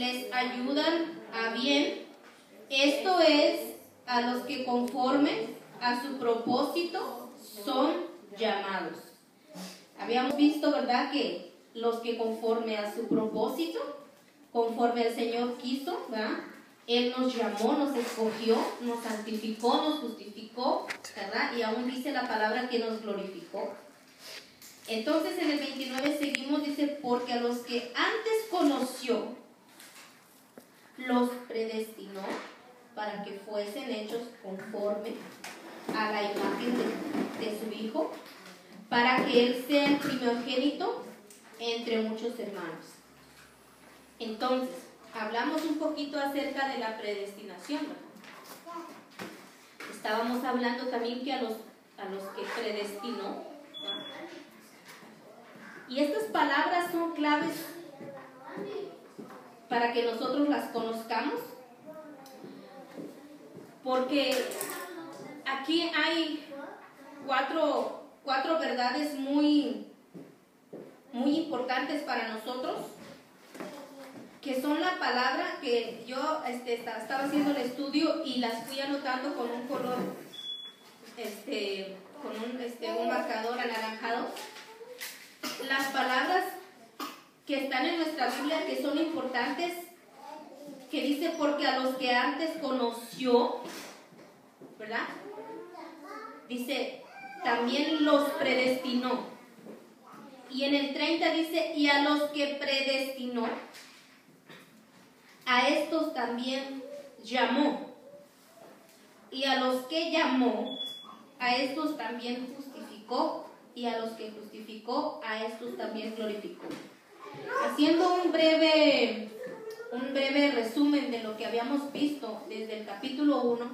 les ayudan a bien, esto es, a los que conforme a su propósito son llamados. Habíamos visto, ¿verdad?, que los que conforme a su propósito, conforme el Señor quiso, ¿verdad?, Él nos llamó, nos escogió, nos santificó, nos justificó, ¿verdad? Y aún dice la palabra que nos glorificó. Entonces en el 29 seguimos, dice, porque a los que antes conoció, los predestinó para que fuesen hechos conforme a la imagen de su Hijo, para que Él sea el primogénito entre muchos hermanos. Entonces, hablamos un poquito acerca de la predestinación, ¿verdad? Estábamos hablando también que a los que predestinó, ¿verdad? Y estas palabras son claves para que nosotros las conozcamos, porque aquí hay cuatro verdades muy importantes para nosotros, que son la palabra que yo estaba haciendo el estudio y las fui anotando con un color, con un marcador anaranjado. Las palabras que están en nuestra Biblia que son importantes, que dice porque a los que antes conoció, ¿verdad? Dice, también los predestinó. Y en el 30 dice, y a los que predestinó, a estos también llamó. Y a los que llamó, a estos también justificó. Y a los que justificó, a estos también glorificó. Haciendo un breve resumen de lo que habíamos visto desde el capítulo 1,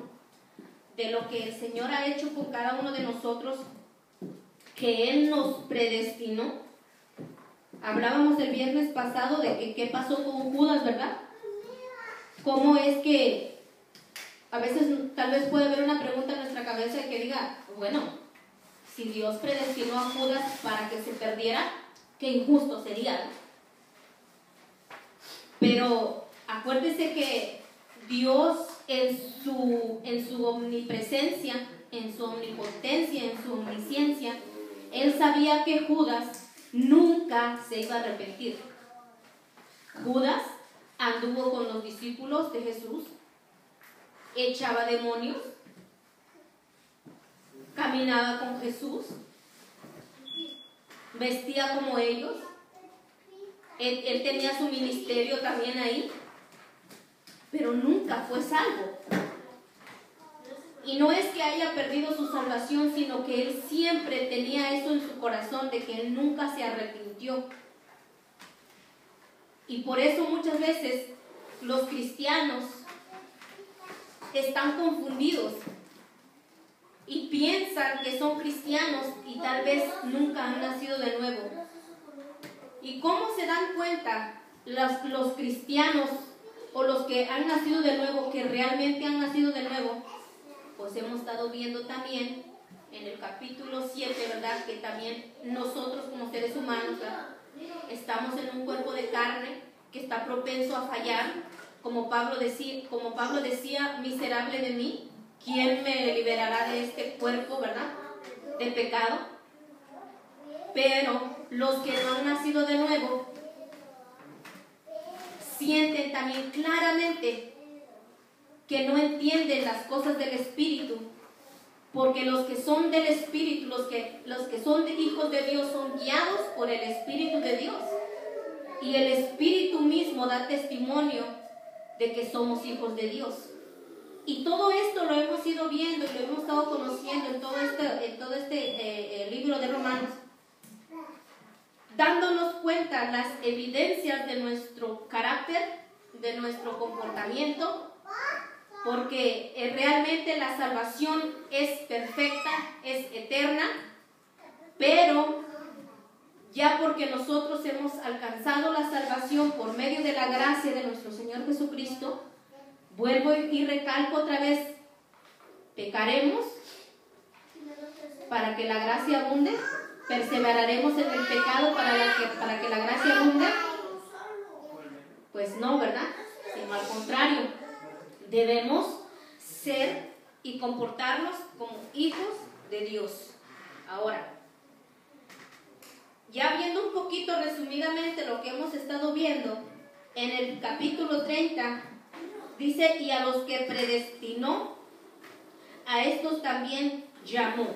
de lo que el Señor ha hecho con cada uno de nosotros, que Él nos predestinó. Hablábamos el viernes pasado de que qué pasó con Judas, ¿verdad? Cómo es que a veces tal vez puede haber una pregunta en nuestra cabeza que diga, bueno, si Dios predestinó a Judas para que se perdiera, qué injusto sería, ¿no? Pero acuérdese que Dios en su omnipresencia, en su omnipotencia, en su omnisciencia, Él sabía que Judas nunca se iba a arrepentir. Judas anduvo con los discípulos de Jesús, echaba demonios, caminaba con Jesús, vestía como ellos, él tenía su ministerio también ahí, pero nunca fue salvo. Y no es que haya perdido su salvación, sino que él siempre tenía eso en su corazón, de que él nunca se arrepintió. Y por eso muchas veces los cristianos están confundidos y piensan que son cristianos y tal vez nunca han nacido de nuevo. ¿Y cómo se dan cuenta los cristianos o los que han nacido de nuevo, que realmente han nacido de nuevo? Pues hemos estado viendo también en el capítulo 7, ¿verdad? Que también nosotros como seres humanos, ¿verdad?, estamos en un cuerpo de carne que está propenso a fallar. Como Pablo decía, miserable de mí, ¿quién me liberará de este cuerpo, ¿verdad?, de pecado? Pero los que no han nacido de nuevo sienten también claramente que no entienden las cosas del Espíritu, porque los que son del Espíritu, los que son hijos de Dios, son guiados por el Espíritu de Dios, y el Espíritu mismo da testimonio de que somos hijos de Dios. Y todo esto lo hemos ido viendo y lo hemos estado conociendo en todo este libro de Romanos, dándonos cuenta las evidencias de nuestro carácter, de nuestro comportamiento, porque realmente la salvación es perfecta, es eterna, pero ya porque nosotros hemos alcanzado la salvación por medio de la gracia de nuestro Señor Jesucristo, vuelvo y recalco otra vez, pecaremos para que la gracia abunde, perseveraremos en el pecado para que la gracia abunde. Pues no, ¿verdad? Sino al contrario, debemos ser y comportarnos como hijos de Dios. Ahora, ya viendo un poquito resumidamente lo que hemos estado viendo, en el capítulo 30 dice, y a los que predestinó, a estos también llamó.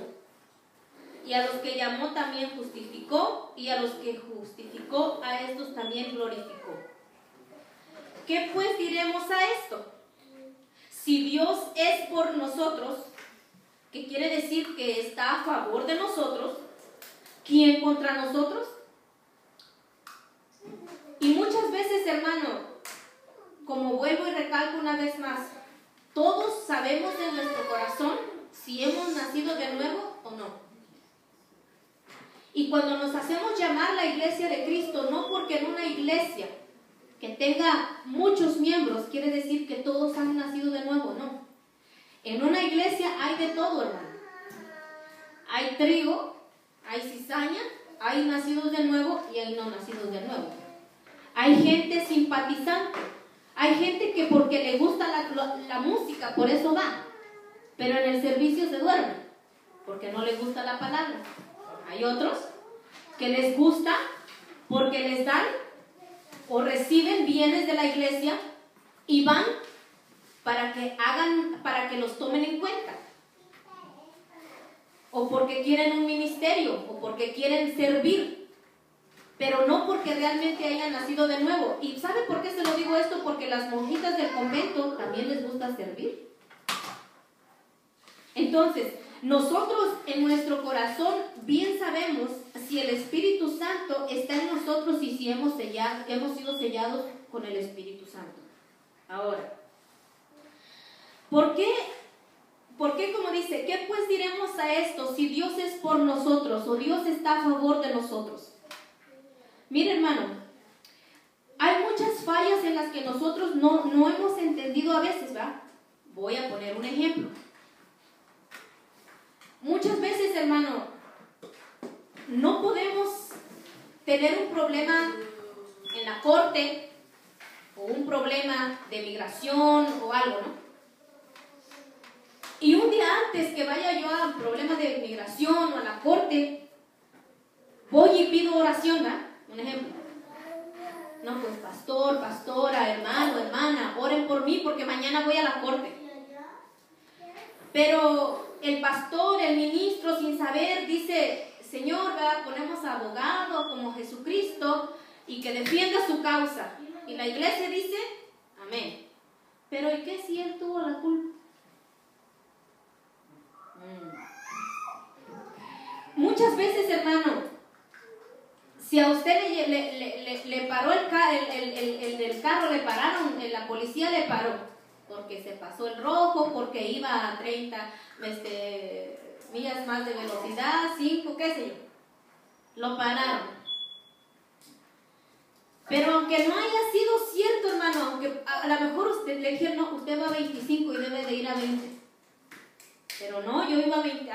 Y a los que llamó también justificó, y a los que justificó, a estos también glorificó. ¿Qué pues diremos a esto? Si Dios es por nosotros, ¿qué quiere decir? Que está a favor de nosotros, ¿quién contra nosotros? Y muchas veces, hermano, como vuelvo y recalco una vez más, todos sabemos en nuestro corazón si hemos nacido de nuevo o no. Y cuando nos hacemos llamar la iglesia de Cristo, no porque en una iglesia que tenga muchos miembros quiere decir que todos han nacido de nuevo, no. En una iglesia hay de todo, hermano. Hay trigo, hay cizaña, hay nacidos de nuevo y hay no nacidos de nuevo. Hay gente simpatizante, hay gente que porque le gusta la música, por eso va, pero en el servicio se duerme, porque no les gusta la palabra. Hay otros que les gusta porque les dan o reciben bienes de la iglesia y van para que los tomen en cuenta. O porque quieren un ministerio, o porque quieren servir, pero no porque realmente hayan nacido de nuevo. ¿Y sabe por qué se lo digo esto? Porque las monjitas del convento también les gusta servir. Entonces, nosotros en nuestro corazón bien sabemos si el Espíritu Santo está en nosotros y si hemos sido sellados con el Espíritu Santo. Ahora, ¿por qué, como dice, qué pues diremos a esto si Dios es por nosotros o Dios está a favor de nosotros? Mire, hermano, hay muchas fallas en las que nosotros no hemos entendido a veces, ¿verdad? Voy a poner un ejemplo. Muchas veces, hermano, no podemos tener un problema en la corte o un problema de migración o algo, ¿no? Y un día antes que vaya yo a un problema de migración o a la corte, voy y pido oración, ¿verdad? Un ejemplo. No, pues pastor, pastora, hermano, hermana, oren por mí porque mañana voy a la corte. Pero el pastor, el ministro, sin saber, dice, Señor, ¿verdad? Ponemos abogado como Jesucristo y que defienda su causa. Y la iglesia dice, amén. Pero ¿y qué si él tuvo la culpa? Muchas veces, hermano, si a usted le paró el del carro, le pararon, la policía le paró porque se pasó el rojo, porque iba a 30 millas más de velocidad, 5, qué sé yo. Lo pararon. Pero aunque no haya sido cierto, hermano, aunque a lo mejor usted le dijeron, no, usted va a 25 y debe de ir a 20. Pero no, yo iba a 20,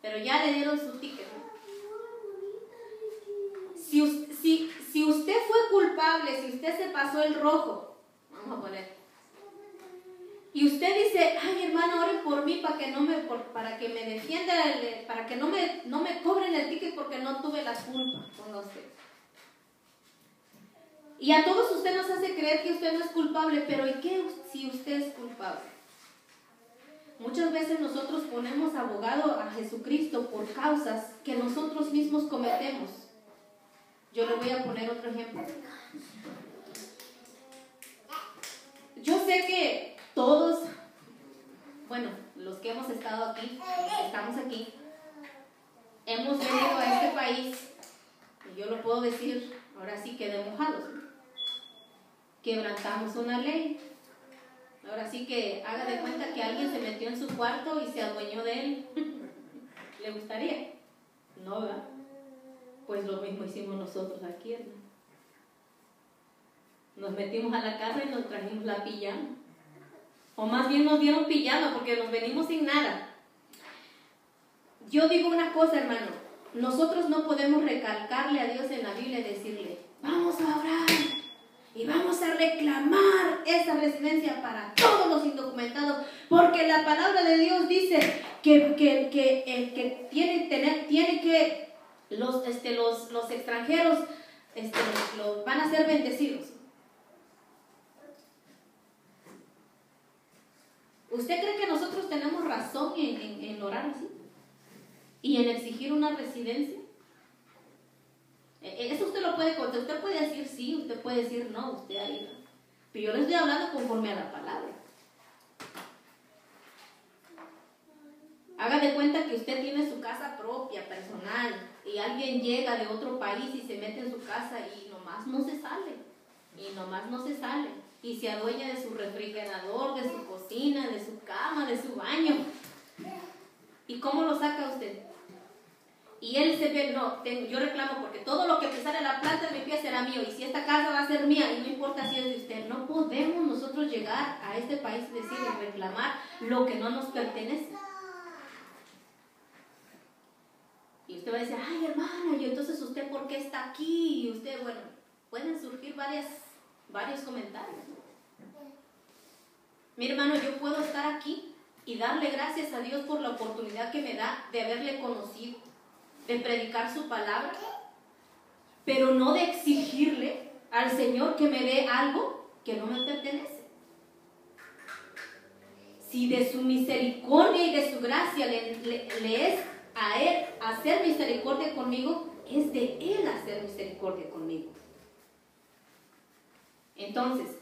pero ya le dieron su ticket, ¿no? Si usted fue culpable, si usted se pasó el rojo, vamos a poner, y usted dice, ay hermano, oren por mí para que me defienda, para que no me cobren el ticket porque no tuve la culpa, ponga usted. Y a todos usted nos hace creer que usted no es culpable, pero ¿y qué si usted es culpable? Muchas veces nosotros ponemos abogado a Jesucristo por causas que nosotros mismos cometemos. Yo le voy a poner otro ejemplo. Yo sé que todos, bueno, los que hemos estado aquí, los que estamos aquí, hemos venido a este país, y yo lo puedo decir ahora sí que de mojados, ¿no? Quebrantamos una ley. Ahora sí que haga de cuenta que alguien se metió en su cuarto y se adueñó de él. ¿Le gustaría? No, ¿verdad? Pues lo mismo hicimos nosotros aquí, hermano. Nos metimos a la casa y nos trajimos la pijama. O más bien nos dieron pijama porque nos venimos sin nada. Yo digo una cosa, hermano. Nosotros no podemos recalcarle a Dios en la Biblia y decirle, vamos a orar, reclamar esa residencia para todos los indocumentados, porque la palabra de Dios dice que tiene que los extranjeros van a ser bendecidos. ¿Usted cree que nosotros tenemos razón en orar así? ¿Y en exigir una residencia? Eso usted lo puede contestar. Usted puede decir sí, usted puede decir no, usted ahí. Pero yo le estoy hablando conforme a la palabra. Haga de cuenta que usted tiene su casa propia, personal, y alguien llega de otro país y se mete en su casa y nomás no se sale. Y se adueña de su refrigerador, de su cocina, de su cama, de su baño. ¿Y cómo lo saca usted? Y él se ve, no, yo reclamo porque todo lo que me sale la planta de mi pie será mío, y si esta casa va a ser mía, y no importa si es de usted. No podemos nosotros llegar a este país y decir y reclamar lo que no nos pertenece. Y usted va a decir, ay hermana, y entonces usted ¿por qué está aquí? Y usted, bueno, pueden surgir varios comentarios. Mi hermano, yo puedo estar aquí y darle gracias a Dios por la oportunidad que me da de haberle conocido, de predicar su palabra, pero no de exigirle al Señor que me dé algo que no me pertenece. Si de su misericordia y de su gracia le es a Él hacer misericordia conmigo, es de Él hacer misericordia conmigo. Entonces,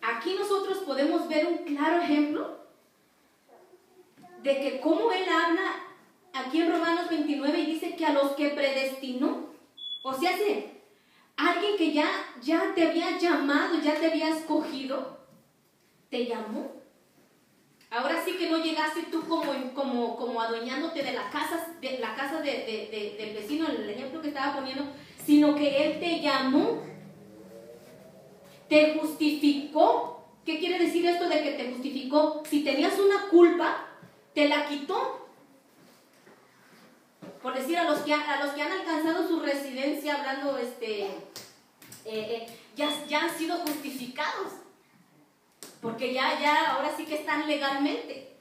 aquí nosotros podemos ver un claro ejemplo de que cómo Él habla aquí en Romanos 29 y dice que a los que predestinó, o sea, si alguien que ya te había llamado, ya te había escogido, te llamó. Ahora sí que no llegaste tú como adueñándote de la casa del vecino, el ejemplo que estaba poniendo, sino que Él te llamó, te justificó. ¿Qué quiere decir esto de que te justificó? Si tenías una culpa, te la quitó. Por decir, a los que han alcanzado su residencia, hablando, ya han sido justificados. Porque ya ahora sí que están legalmente.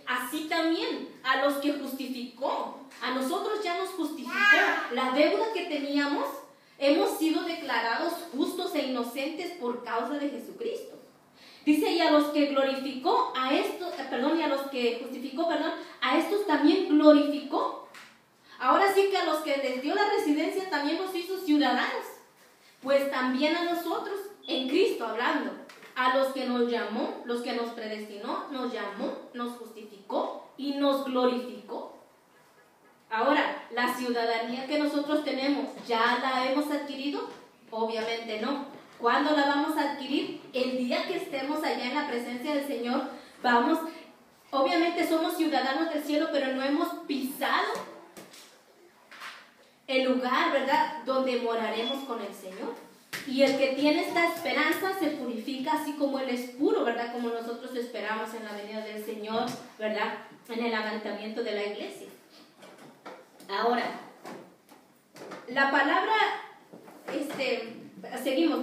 Así también, a los que justificó, a nosotros ya nos justificó. La deuda que teníamos, hemos sido declarados justos e inocentes por causa de Jesucristo. Dice, y a los que glorificó, a los que justificó, a estos también glorificó. Ahora sí que a los que les dio la residencia también los hizo ciudadanos. Pues también a nosotros, en Cristo hablando, a los que nos llamó, los que nos predestinó, nos llamó, nos justificó y nos glorificó. Ahora, la ciudadanía que nosotros tenemos, ¿ya la hemos adquirido? Obviamente no. ¿Cuándo la vamos a adquirir? El día que estemos allá en la presencia del Señor, obviamente somos ciudadanos del cielo, pero no hemos pisado el lugar, ¿verdad?, donde moraremos con el Señor. Y el que tiene esta esperanza se purifica así como Él es puro, ¿verdad?, como nosotros esperamos en la venida del Señor, ¿verdad?, en el levantamiento de la iglesia. Ahora, la palabra, seguimos,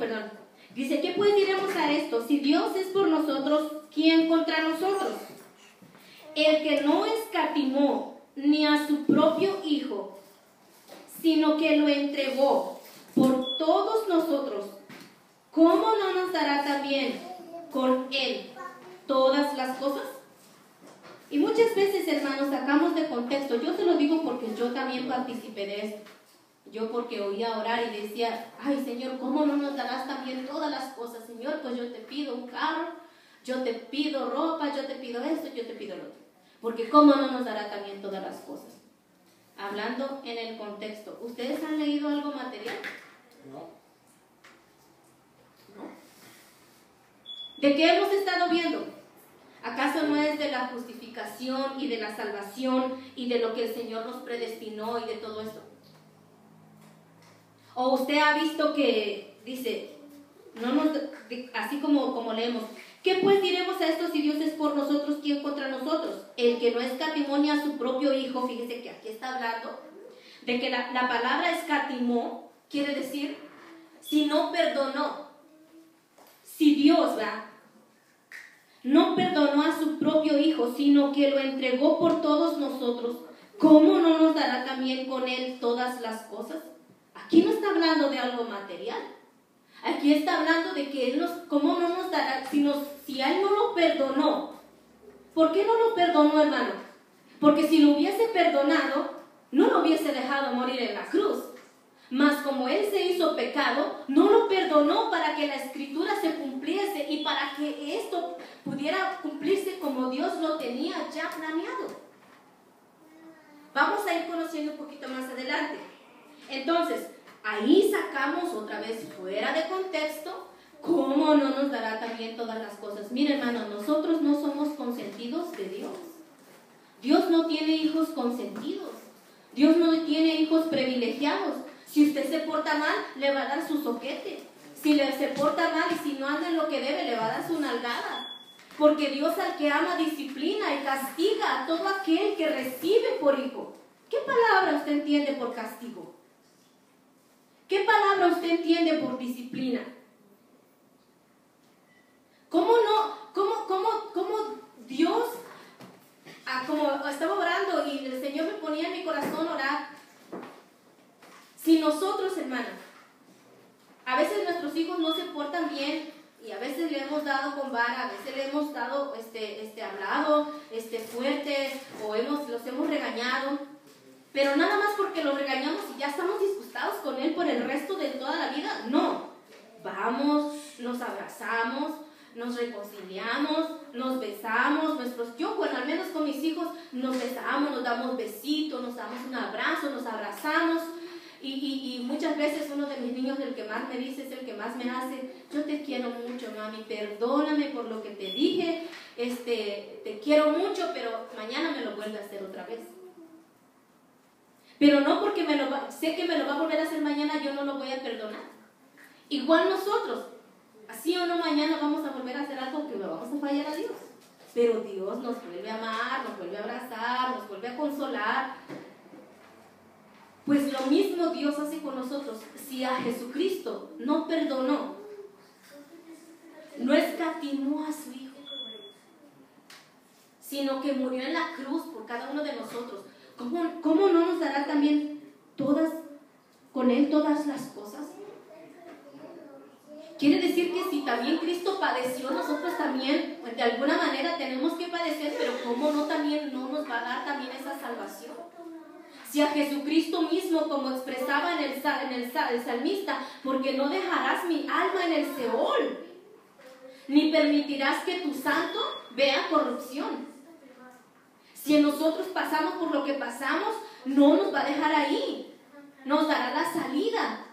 dice, ¿qué pues diremos a esto? Si Dios es por nosotros, ¿quién contra nosotros? El que no escatimó ni a su propio Hijo, sino que lo entregó por todos nosotros, ¿cómo no nos dará también con Él todas las cosas? Y muchas veces, hermanos, sacamos de contexto. Yo se lo digo porque yo también participé de esto. Yo porque oía orar y decía, ay Señor, ¿cómo no nos darás también todas las cosas? Señor, pues yo te pido un carro, yo te pido ropa, yo te pido esto, yo te pido lo otro. Porque ¿cómo no nos dará también todas las cosas? Hablando en el contexto, ¿ustedes han leído algo material? No. ¿De qué hemos estado viendo? ¿Acaso no es de la justificación y de la salvación y de lo que el Señor nos predestinó y de todo esto? ¿O usted ha visto que dice, así como leemos, ¿qué pues diremos a esto si Dios es por nosotros, quién contra nosotros? El que no escatimó ni a su propio Hijo. Fíjese que aquí está hablando de que la palabra escatimó quiere decir si no perdonó? Si Dios, ¿verdad?, no perdonó a su propio Hijo, sino que lo entregó por todos nosotros, ¿cómo no nos dará también con Él todas las cosas? Aquí no está hablando de algo material. Aquí está hablando de que Él ¿cómo no nos dará? Si a Él no lo perdonó, ¿por qué no lo perdonó, hermano? Porque si lo hubiese perdonado, no lo hubiese dejado morir en la cruz. Mas como Él se hizo pecado, no lo perdonó para que la Escritura se cumpliese y para que esto pudiera cumplirse como Dios lo tenía ya planeado. Vamos a ir conociendo un poquito más adelante. Entonces, ahí sacamos otra vez fuera de contexto, ¿cómo no nos dará también todas las cosas? Mira, hermano, nosotros no somos consentidos de Dios. Dios no tiene hijos consentidos. Dios no tiene hijos privilegiados. Si usted se porta mal, le va a dar su soquete. Si se porta mal y si no anda en lo que debe, le va a dar su nalgada. Porque Dios al que ama disciplina y castiga a todo aquel que recibe por hijo. ¿Qué palabra usted entiende por castigo? ¿Qué palabra usted entiende por disciplina? ¿Cómo Dios, como estaba orando y el Señor me ponía en mi corazón orar? Si nosotros, hermano, a veces nuestros hijos no se portan bien y a veces le hemos dado con vara, a veces le hemos dado hablado fuerte o los hemos regañado, pero nada más porque los regañamos y ya estamos disgustados con Él por el resto de toda la vida. No, vamos, nos abrazamos, nos reconciliamos, nos besamos, bueno, al menos con mis hijos nos besamos, nos damos besitos, nos damos un abrazo, nos abrazamos. Y muchas veces uno de mis niños, el que más me dice, es el que más me hace: yo te quiero mucho, mami, perdóname por lo que te dije, te quiero mucho, pero mañana me lo vuelve a hacer otra vez. Pero no porque sé que me lo va a volver a hacer mañana, yo no lo voy a perdonar. Igual nosotros, así o no, mañana vamos a volver a hacer algo que le vamos a fallar a Dios. Pero Dios nos vuelve a amar, nos vuelve a abrazar, nos vuelve a consolar. Pues lo mismo Dios hace con nosotros. Si a Jesucristo no perdonó, no escatimó a su Hijo, sino que murió en la cruz por cada uno de nosotros, ¿cómo no nos dará también con Él todas las cosas? Quiere decir que si también Cristo padeció, nosotros también de alguna manera tenemos que padecer, pero ¿cómo no también no nos va a dar también esa salvación? Si a Jesucristo mismo, como expresaba en el salmista, porque no dejarás mi alma en el Seol, ni permitirás que tu santo vea corrupción. Si nosotros pasamos por lo que pasamos, no nos va a dejar ahí, nos dará la salida,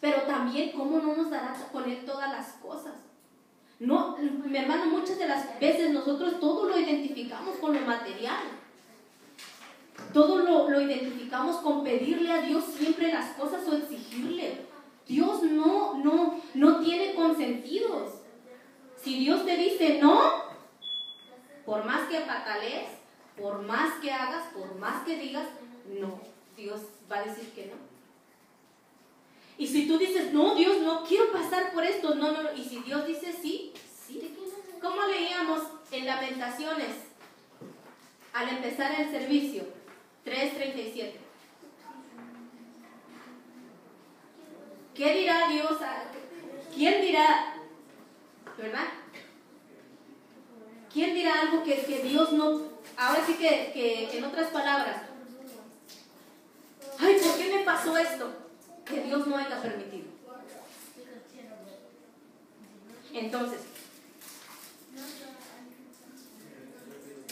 pero también cómo no nos dará con Él todas las cosas. No, mi hermano, muchas de las veces nosotros todo lo identificamos con lo material. Todo lo identificamos con pedirle a Dios siempre las cosas o exigirle. Dios no tiene consentidos. Si Dios te dice no, por más que patalees, por más que hagas, por más que digas, no, Dios va a decir que no. Y si tú dices, no, Dios, no quiero pasar por esto, no, y si Dios dice sí, sí. ¿Cómo leíamos en Lamentaciones al empezar el servicio? 3:37. ¿Qué dirá Dios? ¿Quién dirá? ¿Verdad? ¿Quién dirá algo que Dios no? Ahora sí que en otras palabras, ay, ¿por qué me pasó esto? Que Dios no haya permitido. Entonces,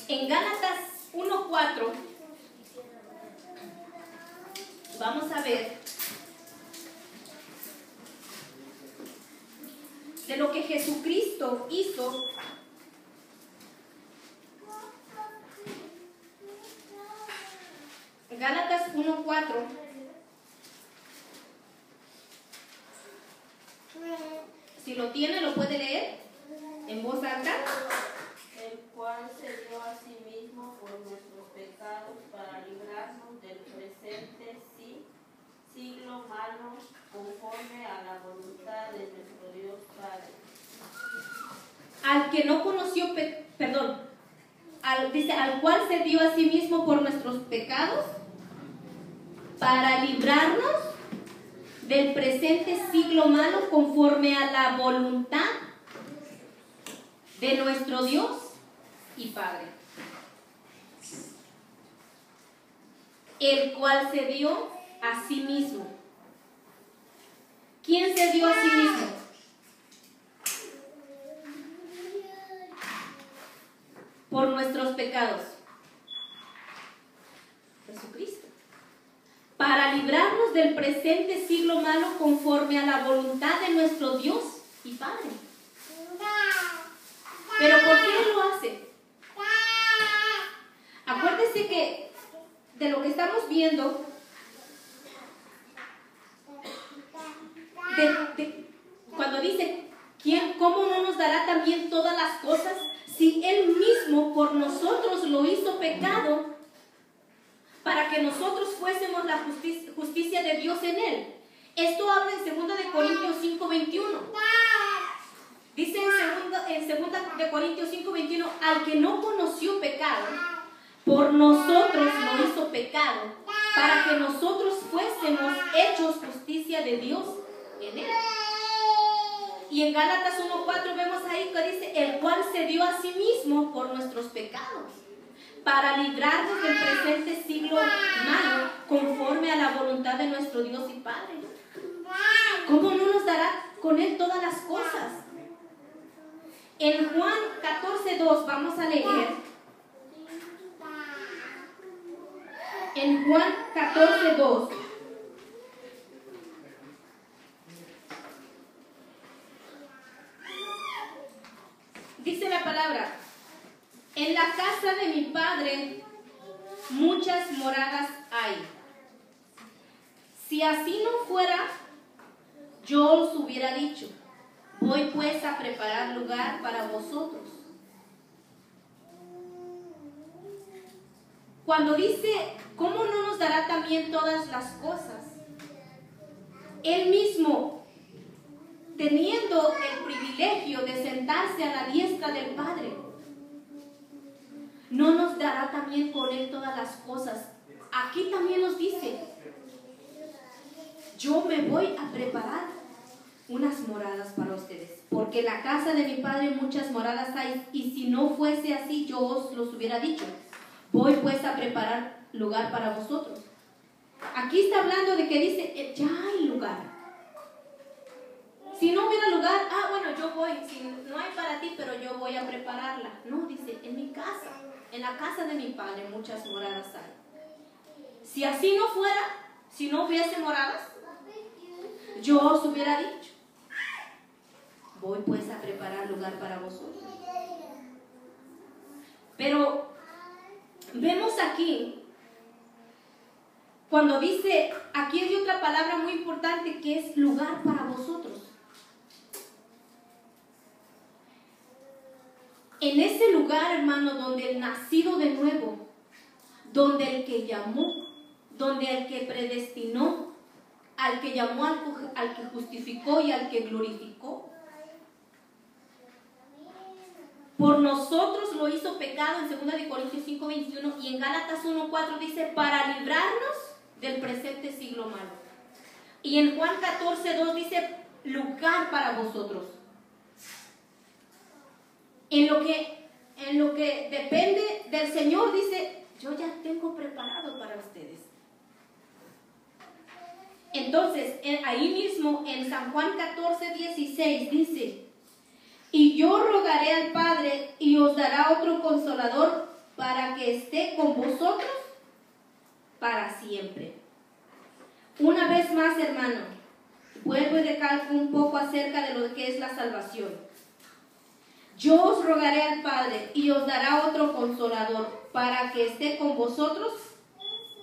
en Gálatas 1:4 vamos a ver de lo que Jesucristo hizo. Gálatas 1:4. Si lo tiene, lo puede leer en voz alta. El cual se dio a sí mismo por nuestros pecados para librarnos del presente siglo malo, conforme a la voluntad de nuestro Dios Padre. Al que no conoció, dice, al cual se dio a sí mismo por nuestros pecados, para librarnos del presente siglo malo, conforme a la voluntad de nuestro Dios y Padre, el cual se dio a sí mismo. ¿Quién se dio a sí mismo? Por nuestros pecados. Jesucristo. Para librarnos del presente siglo malo, conforme a la voluntad de nuestro Dios y Padre. ¿Pero por qué lo hace? Acuérdese que de lo que estamos viendo, cuando dice, ¿cómo no nos dará también todas las cosas? Si Él mismo por nosotros lo hizo pecado, para que nosotros fuésemos la justicia de Dios en Él. Esto habla en 2 de Corintios 5:21. Dice en 2 de Corintios 5:21, al que no conoció pecado, por nosotros lo hizo pecado, para que nosotros fuésemos hechos justicia de Dios en Él. Y en Gálatas 1:4 vemos ahí que dice, el cual se dio a sí mismo por nuestros pecados, para librarnos del presente siglo malo, conforme a la voluntad de nuestro Dios y Padre. ¿Cómo no nos dará con Él todas las cosas? En Juan 14:2 vamos a leer. En Juan 14:2. Dice la palabra, en la casa de mi Padre muchas moradas hay. Si así no fuera, yo os hubiera dicho, voy pues a preparar lugar para vosotros. Cuando dice, ¿cómo no nos dará también todas las cosas? Él mismo, teniendo el privilegio de sentarse a la diestra del Padre, ¿no nos dará también con Él todas las cosas? Aquí también nos dice, yo me voy a preparar unas moradas para ustedes, porque en la casa de mi Padre muchas moradas hay, y si no fuese así, yo os los hubiera dicho, voy pues a preparar lugar para vosotros. Aquí está hablando de que dice, ya hay lugar. Si no hubiera lugar, bueno, yo voy, si no hay para ti, pero yo voy a prepararla. No, dice, en mi casa, en la casa de mi Padre muchas moradas hay. Si así no fuera, si no hubiese moradas, yo os hubiera dicho, voy pues a preparar lugar para vosotros. Pero vemos aquí, cuando dice, aquí hay otra palabra muy importante que es lugar para vosotros. En ese lugar, hermano, donde el nacido de nuevo, donde el que llamó, donde el que predestinó, al que llamó, al que justificó y al que glorificó, por nosotros lo hizo pecado en 2 de Corintios 5:21, y en Gálatas 1:4 dice, para librarnos del presente siglo malo. Y en Juan 14:2 dice, lugar para vosotros. En lo que depende del Señor, dice, yo ya tengo preparado para ustedes. Entonces, ahí mismo en San Juan 14:16 dice, y yo rogaré al Padre y os dará otro consolador para que esté con vosotros para siempre. Una vez más, hermano, vuelvo y recalco un poco acerca de lo que es la salvación. Yo os rogaré al Padre y os dará otro consolador para que esté con vosotros,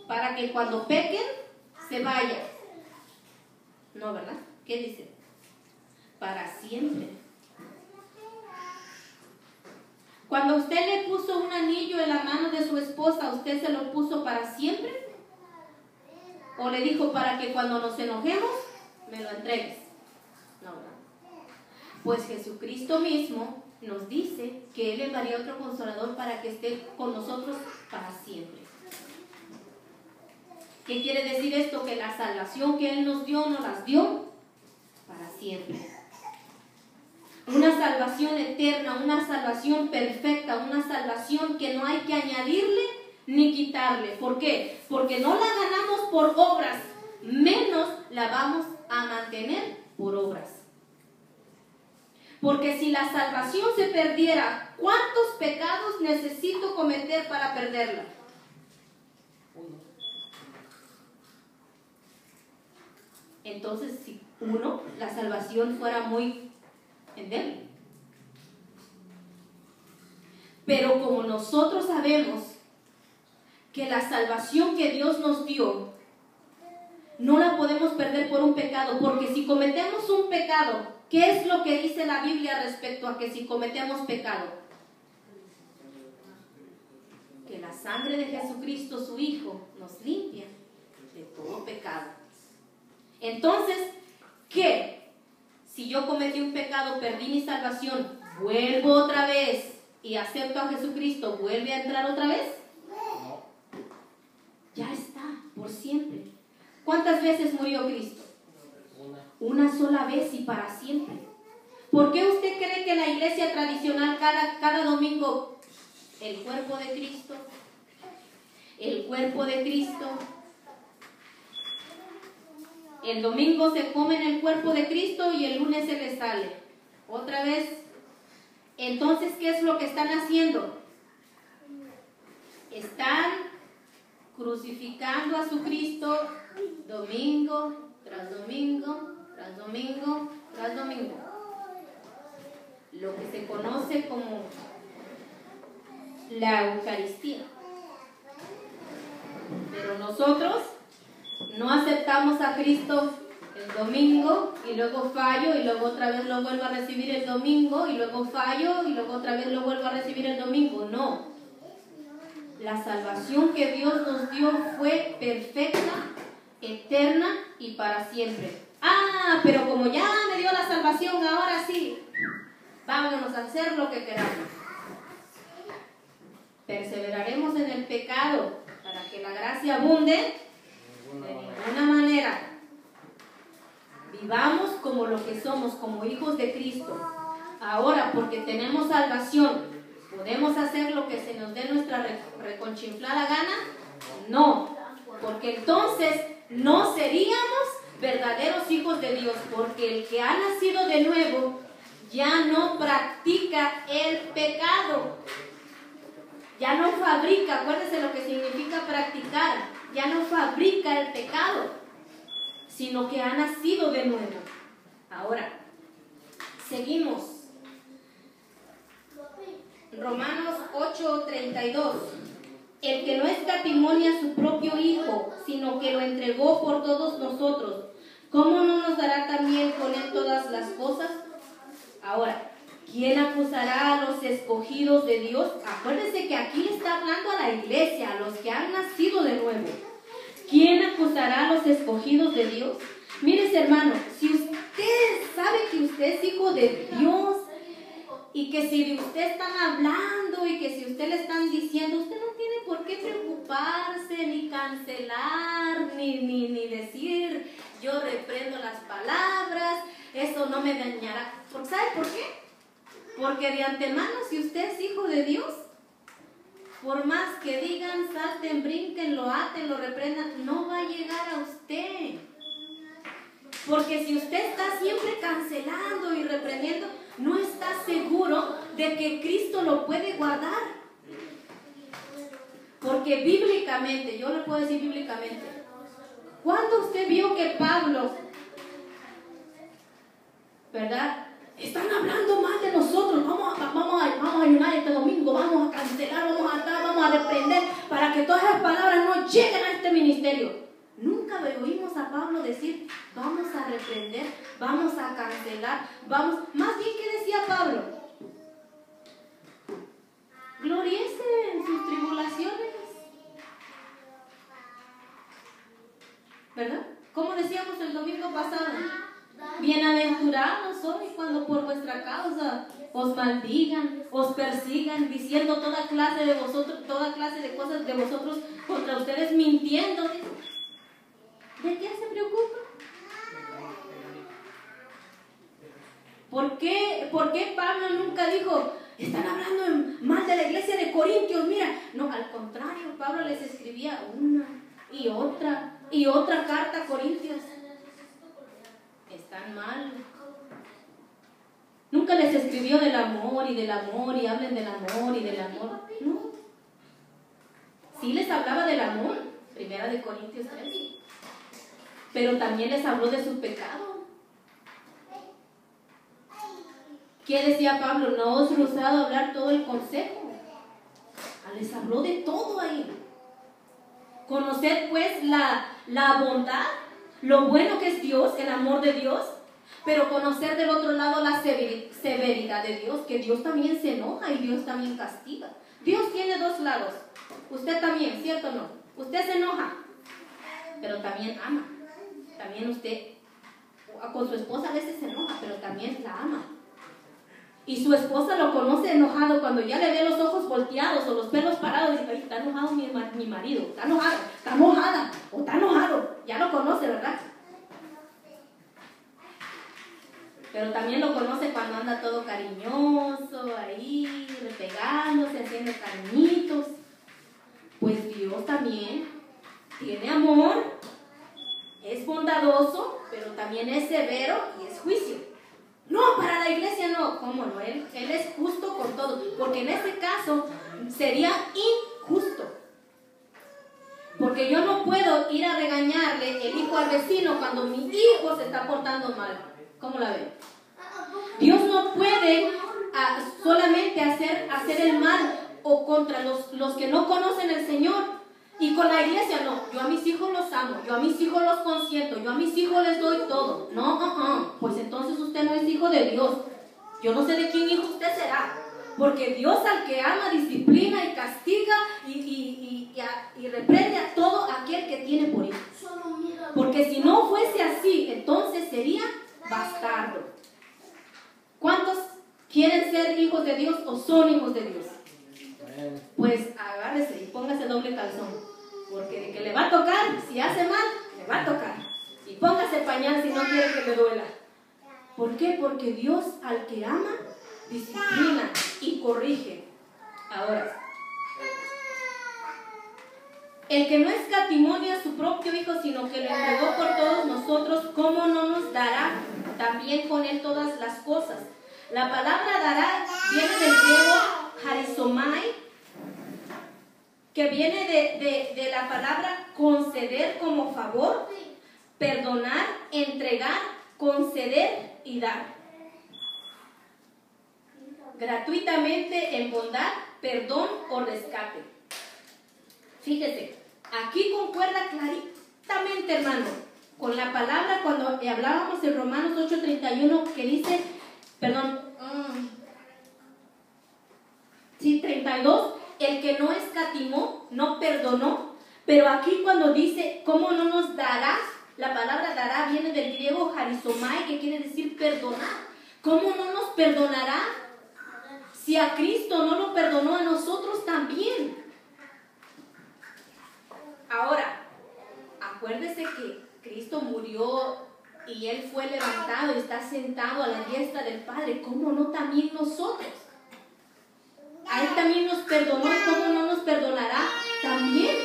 para que cuando pequen se vaya. No, ¿verdad? ¿Qué dice? Para siempre. Cuando usted le puso un anillo en la mano de su esposa, ¿usted se lo puso para siempre? ¿O le dijo para que cuando nos enojemos, me lo entregues. No, ¿verdad? Pues Jesucristo mismo nos dice que Él enviaría otro consolador para que esté con nosotros para siempre. ¿Qué quiere decir esto? Que la salvación que Él nos dio, nos las dio para siempre. Una salvación eterna, una salvación perfecta, una salvación que no hay que añadirle ni quitarle. ¿Por qué? Porque no la ganamos por obras, menos la vamos a mantener por obras. Porque si la salvación se perdiera, ¿cuántos pecados necesito cometer para perderla? Uno. Entonces, si uno, la salvación fuera muy endeble. Pero como nosotros sabemos que la salvación que Dios nos dio no la podemos perder por un pecado, porque si cometemos un pecado, ¿qué es lo que dice la Biblia respecto a que si cometemos pecado? Que la sangre de Jesucristo, su Hijo, nos limpia de todo pecado. Entonces, ¿qué? Si yo cometí un pecado, perdí mi salvación, ¿vuelvo otra vez y acepto a Jesucristo, vuelve a entrar otra vez? No. Ya está, por siempre. ¿Cuántas veces murió Cristo? Una sola vez y para siempre. ¿Por qué usted cree que la iglesia tradicional cada domingo, el cuerpo de Cristo, el cuerpo de Cristo, el domingo se comen el cuerpo de Cristo y el lunes se les sale? Otra vez. Entonces, ¿qué es lo que están haciendo? Están crucificando a su Cristo domingo tras domingo, tras domingo, tras domingo. Lo que se conoce como la Eucaristía. Pero nosotros no aceptamos a Cristo el domingo y luego fallo y luego otra vez lo vuelvo a recibir el domingo y luego fallo y luego otra vez lo vuelvo a recibir el domingo. No. La salvación que Dios nos dio fue perfecta, eterna y para siempre. Ah, pero como ya me dio la salvación, ahora sí, vámonos a hacer lo que queramos. Perseveraremos en el pecado para que la gracia abunde. De ninguna manera. Vivamos como lo que somos, como hijos de Cristo. Ahora, porque tenemos salvación, ¿podemos hacer lo que se nos dé nuestra reconchinflada gana? No, porque entonces no seríamos verdaderos hijos de Dios, porque el que ha nacido de nuevo ya no practica el pecado, ya no fabrica. Acuérdense lo que significa practicar. Ya no fabrica el pecado, sino que ha nacido de nuevo. Ahora, seguimos. Romanos 8:32. El que no escatimonia a su propio Hijo, sino que lo entregó por todos nosotros, ¿cómo no nos dará también con él todas las cosas? Ahora, ¿quién acusará a los escogidos de Dios? Acuérdense que aquí le está hablando a la iglesia, a los que han nacido de nuevo. ¿Quién acusará a los escogidos de Dios? Mire, hermano, si usted sabe que usted es hijo de Dios y que si de usted están hablando y que si usted le están diciendo, usted no tiene por qué preocuparse, ni cancelar, ni decir, yo reprendo las palabras, eso no me dañará. ¿Sabe por qué? Porque de antemano, si usted es hijo de Dios, por más que digan, salten, brinquen, lo aten, lo reprendan, no va a llegar a usted. Porque si usted está siempre cancelando y reprendiendo, no está seguro de que Cristo lo puede guardar. Porque bíblicamente, yo le puedo decir bíblicamente, ¿cuándo usted vio que Pablo, verdad? Están hablando mal de nosotros, vamos a ayunar este domingo, vamos a cancelar, vamos a atar, vamos a reprender, para que todas esas palabras no lleguen a este ministerio. Nunca oímos a Pablo decir, vamos a reprender, vamos a cancelar, vamos. Más bien, ¿qué decía Pablo? Gloriese en sus tribulaciones, ¿verdad? ¿Cómo decíamos el domingo pasado? Bienaventurados sois cuando por vuestra causa os maldigan, os persigan, diciendo toda clase de cosas de vosotros contra ustedes, mintiendo. ¿De qué se preocupa? ¿Por qué Pablo nunca dijo, están hablando mal de la iglesia de Corintios? Mira, no, al contrario, Pablo les escribía una y otra carta a Corintios. Están mal. Nunca les escribió del amor y hablen del amor y del amor. No. Sí les hablaba del amor, 1 de Corintios 3. Pero también les habló de su pecado. ¿Qué decía Pablo? No os rehusado hablar todo el consejo. Les habló de todo ahí. Conoced pues la bondad, lo bueno que es Dios, el amor de Dios, pero conocer del otro lado la severidad de Dios, que Dios también se enoja y Dios también castiga. Dios tiene dos lados. Usted también, ¿cierto o no? Usted se enoja, pero también ama. También usted con su esposa a veces se enoja, pero también la ama. Y su esposa lo conoce enojado cuando ya le ve los ojos volteados o los pelos parados y dice, está enojado mi marido, está enojado, está enojada o está enojado. Ya lo conoce, ¿verdad? Pero también lo conoce cuando anda todo cariñoso, ahí, repegándose, haciendo cariñitos. Pues Dios también tiene amor, es bondadoso, pero también es severo y es juicio. No, para la iglesia no. ¿Cómo no? Él es justo con todo. Porque en este caso sería injusto. Porque yo no puedo ir a regañarle el hijo al vecino cuando mi hijo se está portando mal. ¿Cómo la ven? Dios no puede solamente hacer el mal o contra los que no conocen al Señor. Y con la iglesia no, yo a mis hijos los amo, yo a mis hijos los consiento, yo a mis hijos les doy todo. No, pues entonces usted no es hijo de Dios. Yo no sé de quién hijo usted será. Porque Dios al que ama, disciplina y castiga y reprende a todo aquel que tiene por hijo. Porque si no fuese así, entonces sería bastardo. ¿Cuántos quieren ser hijos de Dios o son hijos de Dios? Pues agárrese y póngase doble calzón. Porque de que le va a tocar, si hace mal, le va a tocar. Y póngase pañal si no quiere que le duela. ¿Por qué? Porque Dios al que ama, disciplina y corrige. Ahora, el que no escatimó ni a su propio Hijo, sino que lo entregó por todos nosotros, ¿cómo no nos dará también con él todas las cosas? La palabra dará viene del griego harizomai, que viene de la palabra conceder como favor, perdonar, entregar, conceder y dar. Gratuitamente en bondad, perdón o rescate. Fíjese, aquí concuerda claritamente, hermano, con la palabra cuando hablábamos en Romanos 8:31 que dice, 32, el que no escatimó, no perdonó, pero aquí cuando dice, ¿cómo no nos dará? La palabra dará viene del griego harizomai, que quiere decir perdonar. ¿Cómo no nos perdonará? Si a Cristo no lo perdonó, a nosotros también. Ahora, acuérdese que Cristo murió y Él fue levantado y está sentado a la diestra del Padre. ¿Cómo no también nosotros? A Él también nos perdonó, ¿cómo no nos perdonará también?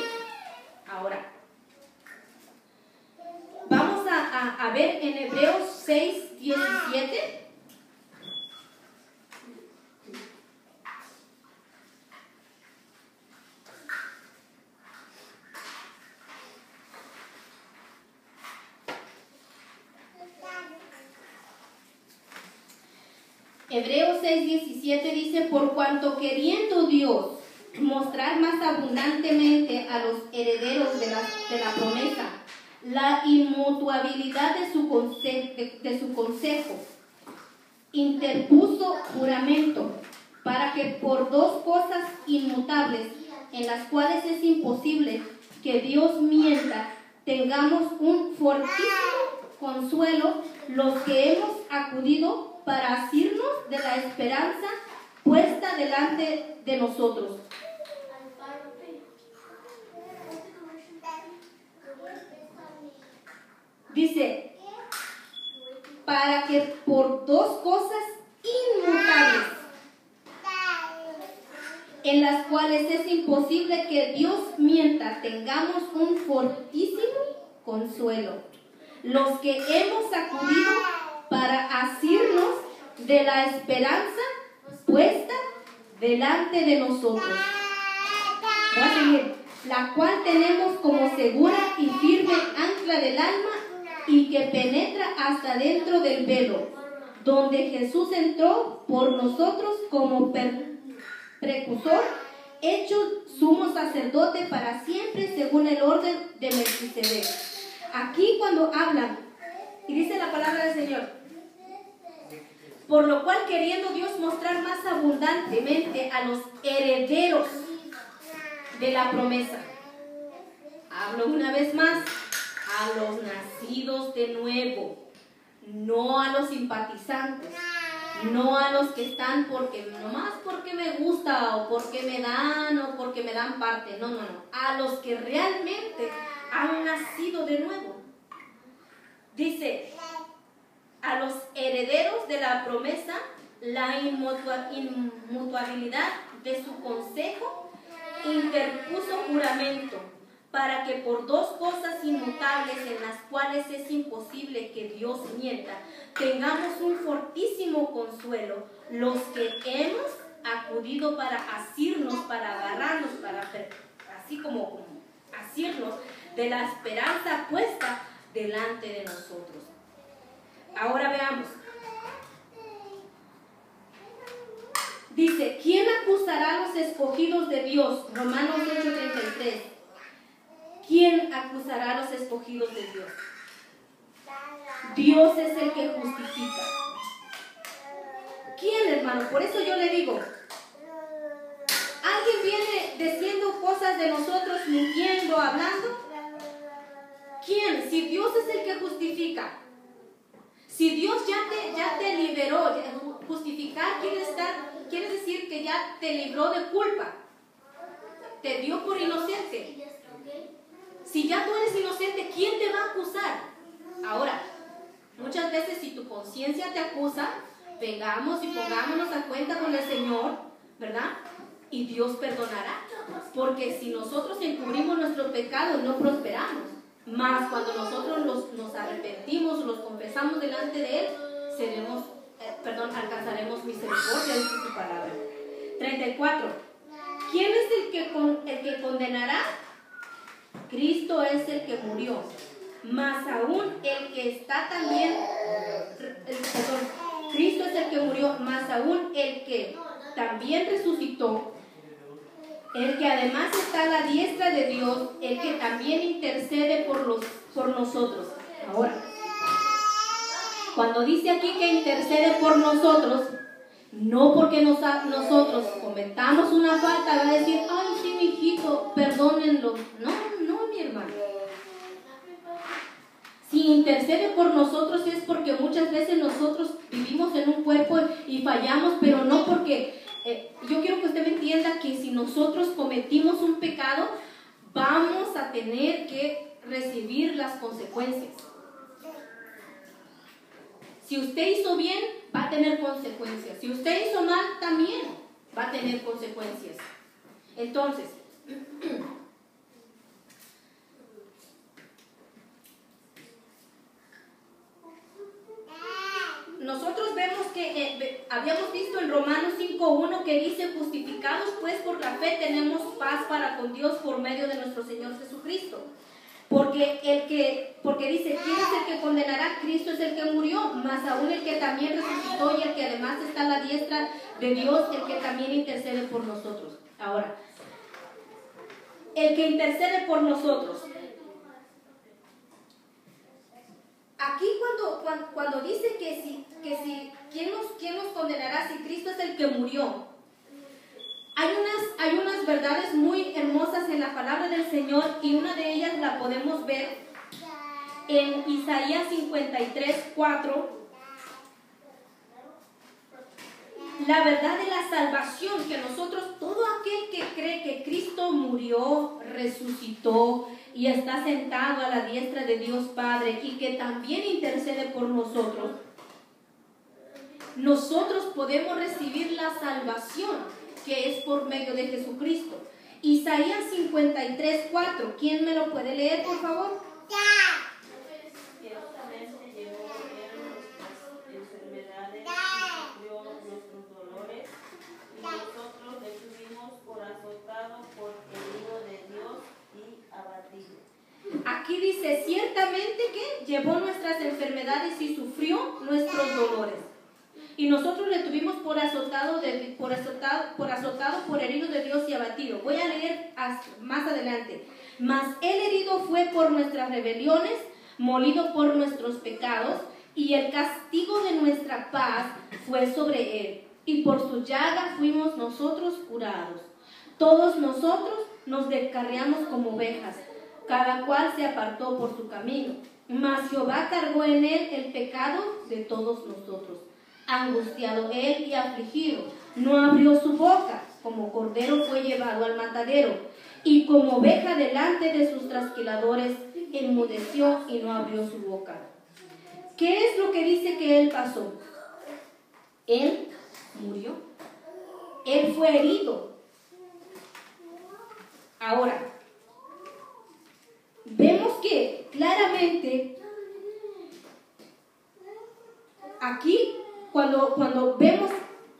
Ahora, vamos a ver en Hebreos 6:17. Hebreos 6:17 dice, por cuanto queriendo Dios mostrar más abundantemente a los herederos de la promesa la inmutabilidad de su consejo, interpuso juramento para que por dos cosas inmutables en las cuales es imposible que Dios mienta, tengamos un fortísimo consuelo los que hemos acudido para asirnos de la esperanza puesta delante de nosotros. Dice, para que por dos cosas inmutables, en las cuales es imposible que Dios mienta, tengamos un fortísimo consuelo, los que hemos acudido para asirnos de la esperanza puesta delante de nosotros. Voy a seguir. La cual tenemos como segura y firme ancla del alma y que penetra hasta dentro del velo, donde Jesús entró por nosotros como precursor, hecho sumo sacerdote para siempre según el orden de Melquisedec. Aquí cuando hablan, y dice la palabra del Señor, por lo cual queriendo Dios mostrar más abundantemente a los herederos de la promesa. Hablo una vez más, a los nacidos de nuevo, no a los simpatizantes, no a los que están nomás porque me gusta o porque me dan parte, no, a los que realmente han nacido de nuevo. Dice, a los herederos de la promesa, la inmutabilidad de su consejo interpuso juramento, para que por dos cosas inmutables en las cuales es imposible que Dios mienta, tengamos un fortísimo consuelo, los que hemos acudido para asirnos, para agarrarnos, así como asirnos de la esperanza puesta delante de nosotros. Ahora veamos. Dice, ¿quién acusará a los escogidos de Dios? Romanos 8:33. ¿Quién acusará a los escogidos de Dios? Dios es el que justifica. ¿Quién, hermano? Por eso yo le digo, ¿alguien viene diciendo cosas de nosotros, mintiendo, hablando? ¿Quién? Si Dios es el que justifica. Si Dios ya te liberó, justificar quiere decir que ya te libró de culpa. Te dio por inocente. Si ya tú eres inocente, ¿quién te va a acusar? Ahora, muchas veces si tu conciencia te acusa, vengamos y pongámonos a cuenta con el Señor, ¿verdad? Y Dios perdonará. Porque si nosotros encubrimos nuestros pecados, no prosperamos. Más cuando nosotros nos arrepentimos, los confesamos delante de Él, alcanzaremos misericordia, dice su palabra. 34. ¿Quién es el que condenará? Cristo es el que murió, más aún el que está también, Cristo es el que murió, más aún el que también resucitó, el que además está a la diestra de Dios, el que también intercede por nosotros. Ahora, cuando dice aquí que intercede por nosotros, no porque nosotros cometamos una falta, va a decir, ay, sí, mi hijito, perdónenlo. No, mi hermano. Si intercede por nosotros es porque muchas veces nosotros vivimos en un cuerpo y fallamos, pero no porque... yo quiero que usted me entienda que si nosotros cometimos un pecado, vamos a tener que recibir las consecuencias. Si usted hizo bien, va a tener consecuencias. Si usted hizo mal, también va a tener consecuencias. Entonces, nosotros vemos que habíamos visto en Romanos 5:1 que dice, justificados pues por la fe tenemos paz para con Dios por medio de nuestro Señor Jesucristo. Porque dice, ¿quién es el que condenará? Cristo es el que murió, más aún el que también resucitó y el que además está a la diestra de Dios, el que también intercede por nosotros. Ahora, el que intercede por nosotros. Aquí cuando dice ¿quién nos condenará si Cristo es el que murió? Hay unas verdades muy hermosas en la palabra del Señor y una de ellas la podemos ver en Isaías 53:4, la verdad de la salvación, que nosotros, todo aquel que cree que Cristo murió, resucitó y está sentado a la diestra de Dios Padre y que también intercede por nosotros, nosotros podemos recibir la salvación que es por medio de Jesucristo. Isaías 53:4, ¿quién me lo puede leer, por favor? Ciertamente llevó él nuestras enfermedades y sufrió nuestros dolores, y nosotros le tuvimos por azotado, por herido de Dios y abatido. Aquí dice, ciertamente que llevó nuestras enfermedades y sufrió nuestros dolores. Y nosotros le tuvimos por azotado, por herido de Dios y abatido. Voy a leer más adelante. Mas él herido fue por nuestras rebeliones, molido por nuestros pecados, y el castigo de nuestra paz fue sobre él. Y por su llaga fuimos nosotros curados. Todos nosotros nos descarriamos como ovejas, cada cual se apartó por su camino. Mas Jehová cargó en él el pecado de todos nosotros. Angustiado él y afligido, no abrió su boca, como cordero fue llevado al matadero, y como oveja delante de sus trasquiladores, enmudeció y no abrió su boca. ¿Qué es lo que dice que él pasó? Él murió, él fue herido. Ahora, vemos que claramente aquí, cuando vemos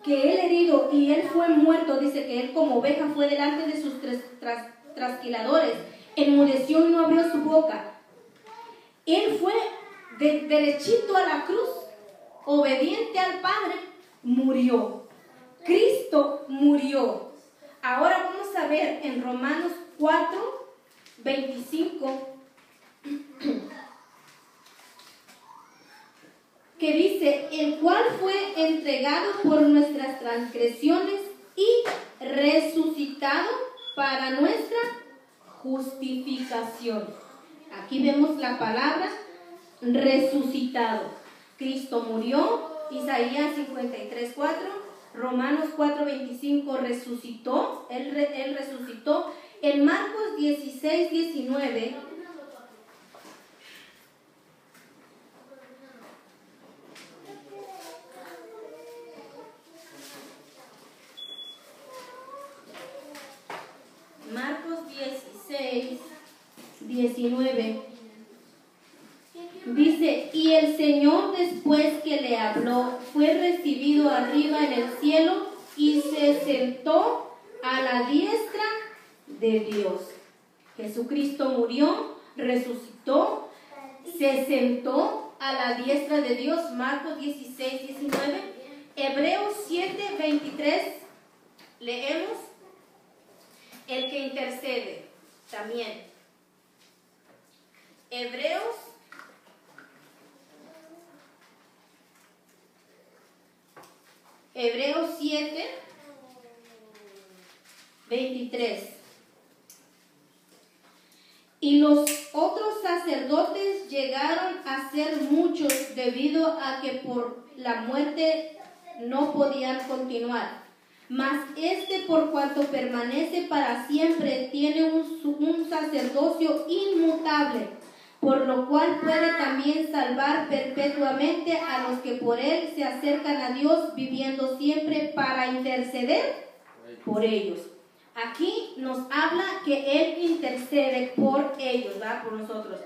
que él herido y él fue muerto, dice que él como oveja fue delante de sus trasquiladores, enmudeció y no abrió su boca. Él fue derechito a la cruz, obediente al Padre, murió. Cristo murió. Ahora vamos a ver en Romanos 4:25, que dice, el cual fue entregado por nuestras transgresiones y resucitado para nuestra justificación. Aquí vemos la palabra resucitado. Cristo murió, Isaías 53:4, Romanos 4:25 resucitó, él resucitó. En Marcos 16:19, Marcos 16:19 dice, y el Señor después que le habló fue recibido arriba en el cielo y se sentó a la diestra de Dios. Jesucristo murió, resucitó, se sentó a la diestra de Dios. Marcos 16:19. Hebreos 7:23 leemos, el que intercede también. Hebreos 7:23. Y los otros sacerdotes llegaron a ser muchos debido a que por la muerte no podían continuar. Mas este, por cuanto permanece para siempre, tiene un sacerdocio inmutable, por lo cual puede también salvar perpetuamente a los que por él se acercan a Dios, viviendo siempre para interceder por ellos. Aquí nos habla que él intercede por ellos, ¿verdad? Por nosotros.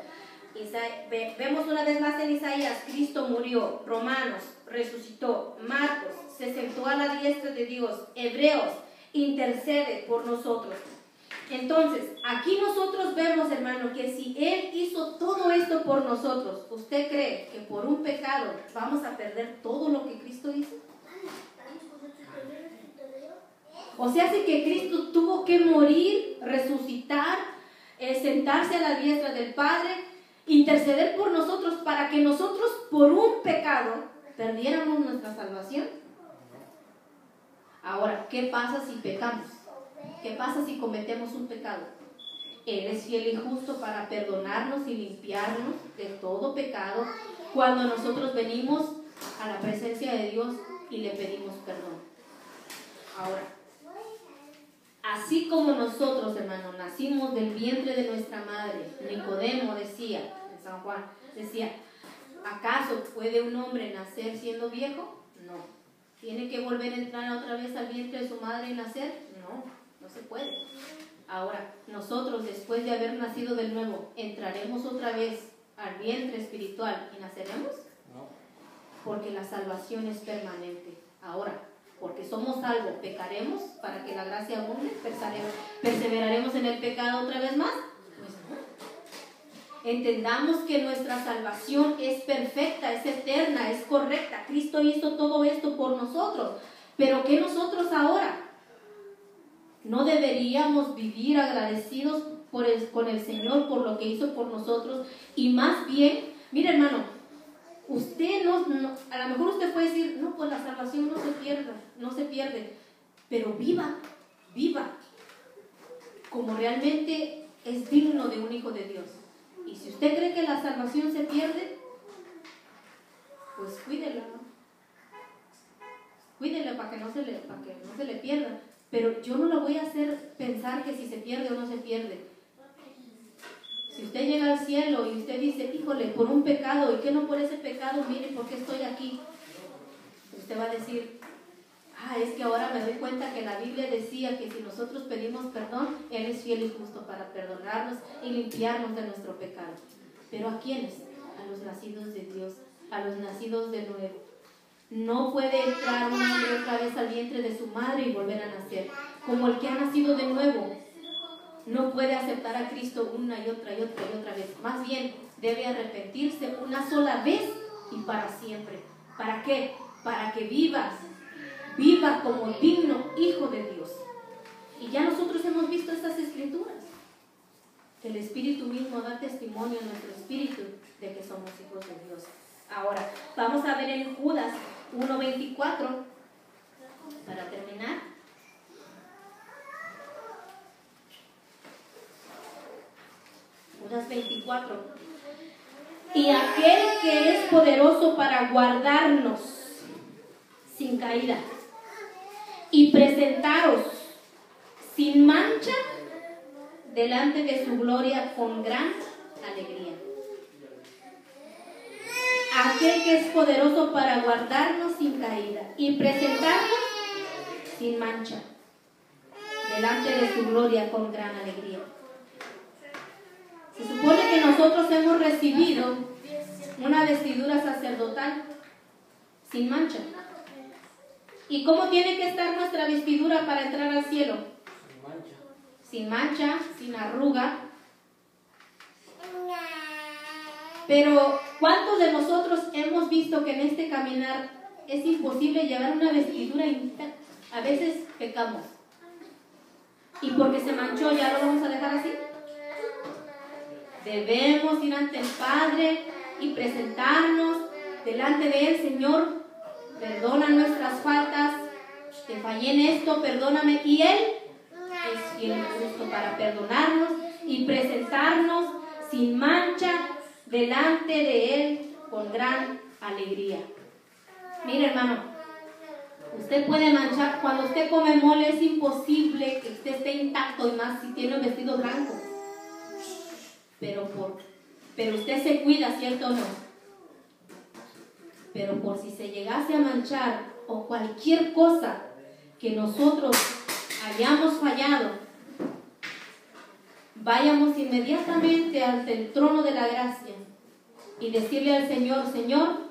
Vemos una vez más en Isaías, Cristo murió. Romanos, resucitó. Marcos, se sentó a la diestra de Dios. Hebreos, intercede por nosotros. Entonces, aquí nosotros vemos, hermano, que si él hizo todo esto por nosotros, ¿usted cree que por un pecado vamos a perder todo lo que Cristo hizo? O sea, hace que Cristo tuvo que morir, resucitar, sentarse a la diestra del Padre, interceder por nosotros para que nosotros por un pecado perdiéramos nuestra salvación. Ahora, ¿qué pasa si pecamos? ¿Qué pasa si cometemos un pecado? Él es fiel y justo para perdonarnos y limpiarnos de todo pecado cuando nosotros venimos a la presencia de Dios y le pedimos perdón. Ahora, así como nosotros, hermanos, nacimos del vientre de nuestra madre, Nicodemo decía, en San Juan, decía, ¿acaso puede un hombre nacer siendo viejo? No. ¿Tiene que volver a entrar otra vez al vientre de su madre y nacer? No, no se puede. Ahora, nosotros, después de haber nacido de nuevo, ¿entraremos otra vez al vientre espiritual y naceremos? No. Porque la salvación es permanente. Ahora, porque somos salvos, ¿pecaremos para que la gracia abunde? ¿Perseveraremos en el pecado otra vez más? Pues no. Entendamos que nuestra salvación es perfecta, es eterna, es correcta. Cristo hizo todo esto por nosotros. ¿Pero qué nosotros ahora? ¿No deberíamos vivir agradecidos con el Señor por lo que hizo por nosotros? Y más bien, mire hermano, usted no, a lo mejor usted puede decir, no, pues la salvación no se pierde, pero viva como realmente es digno de un hijo de Dios. Y si usted cree que la salvación se pierde, pues cuídela, ¿no? Cuídela para que no se le pierda. Pero yo no lo voy a hacer pensar que si se pierde o no se pierde. Si usted llega al cielo y usted dice, híjole, por un pecado, ¿y qué no por ese pecado? Mire, ¿por qué estoy aquí? Usted va a decir, es que ahora me doy cuenta que la Biblia decía que si nosotros pedimos perdón, Él es fiel y justo para perdonarnos y limpiarnos de nuestro pecado. ¿Pero a quiénes? A los nacidos de Dios, a los nacidos de nuevo. No puede entrar un hombre otra vez al vientre de su madre y volver a nacer. Como el que ha nacido de nuevo, no puede aceptar a Cristo una y otra vez. Más bien, debe arrepentirse una sola vez y para siempre. ¿Para qué? Para que viva como digno hijo de Dios. Y ya nosotros hemos visto estas escrituras. El Espíritu mismo da testimonio a nuestro espíritu de que somos hijos de Dios. Ahora, vamos a ver en Judas 1:24, para terminar. Judas 24. Y aquel que es poderoso para guardarnos sin caída y presentaros sin mancha delante de su gloria con gran alegría. Aquel que es poderoso para guardarnos sin caída y presentarnos sin mancha delante de su gloria con gran alegría. Se supone que nosotros hemos recibido una vestidura sacerdotal sin mancha. ¿Y cómo tiene que estar nuestra vestidura para entrar al cielo? Sin mancha, sin arruga. Pero ¿cuántos de nosotros hemos visto que en este caminar es imposible llevar una vestidura intacta? A veces pecamos. ¿Y porque se manchó ya lo vamos a dejar así? Debemos ir ante el Padre y presentarnos delante de Él. Señor, perdona nuestras faltas, te fallé en esto, perdóname. Y Él es fiel y justo para perdonarnos y presentarnos sin mancha delante de Él con gran alegría. Mire, hermano, usted puede manchar. Cuando usted come mole es imposible que usted esté intacto, y más si tiene un vestido blanco. Pero usted se cuida, ¿cierto o no? Pero por si se llegase a manchar o cualquier cosa que nosotros hayamos fallado, vayamos inmediatamente ante el trono de la gracia y decirle al Señor: Señor,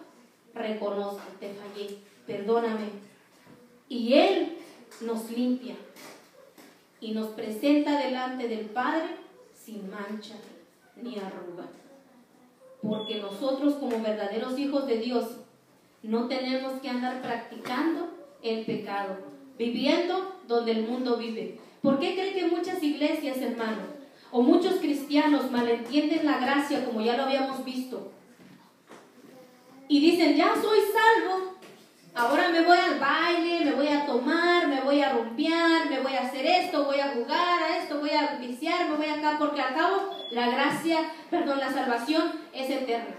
reconozco, te fallé, perdóname. Y Él nos limpia y nos presenta delante del Padre sin mancha ni arruga. Porque nosotros, como verdaderos hijos de Dios, no tenemos que andar practicando el pecado, viviendo donde el mundo vive. ¿Por qué cree que muchas iglesias, hermano, o muchos cristianos malentienden la gracia, como ya lo habíamos visto? Y dicen: ya soy salvo, ahora me voy al baile, me voy a tomar, me voy a rumbear, me voy a hacer esto, voy a jugar a esto, voy a viciar, me voy acá porque al cabo la salvación es eterna.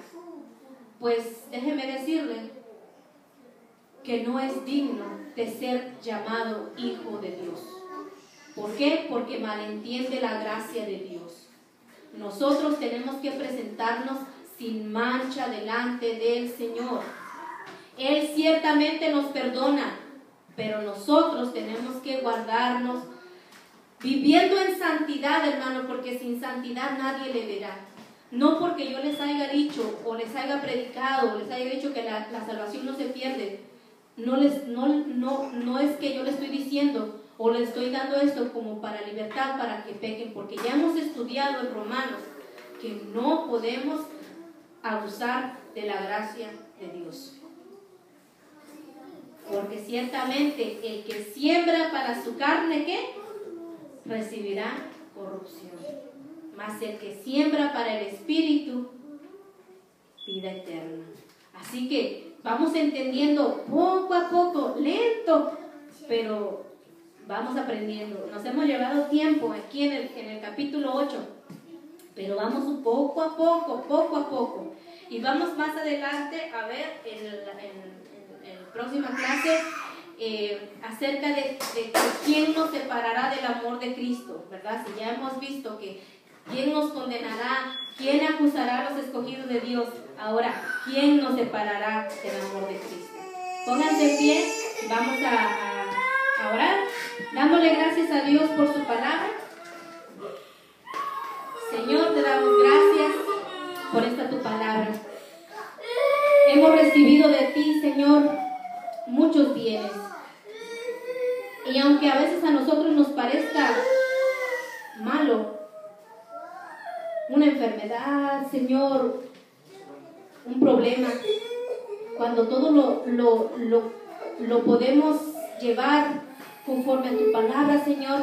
Pues déjeme decirle que no es digno de ser llamado hijo de Dios. ¿Por qué? Porque malentiende la gracia de Dios. Nosotros tenemos que presentarnos sin mancha delante del Señor. Él ciertamente nos perdona, pero nosotros tenemos que guardarnos viviendo en santidad, hermano, porque sin santidad nadie le verá. No porque yo les haya dicho o les haya predicado o les haya dicho que la salvación no se pierde. No es que yo les estoy diciendo o les estoy dando esto como para libertad, para que pequen, porque ya hemos estudiado en Romanos que no podemos abusar de la gracia de Dios. Porque ciertamente el que siembra para su carne, ¿qué? Recibirá corrupción. Mas el que siembra para el Espíritu, vida eterna. Así que vamos entendiendo poco a poco, lento, pero vamos aprendiendo. Nos hemos llevado tiempo aquí en el capítulo 8, pero vamos poco a poco. Y vamos más adelante a ver en la próxima clase acerca de quién nos separará del amor de Cristo, ¿verdad? Si ya hemos visto que quién nos condenará, quién acusará a los escogidos de Dios, ahora, ¿quién nos separará del amor de Cristo? Pónganse de pie, vamos a orar, dándole gracias a Dios por su palabra. Señor, te damos gracias por esta tu palabra. Hemos recibido de ti, Señor, muchos bienes. Y aunque a veces a nosotros nos parezca malo, una enfermedad, Señor, un problema, cuando todo lo podemos llevar conforme a tu palabra, Señor,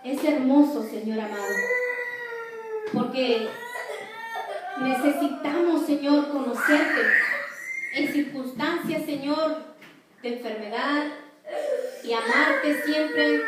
es hermoso, Señor amado, porque necesitamos, Señor, conocerte en circunstancias, Señor, de enfermedad, y amarte siempre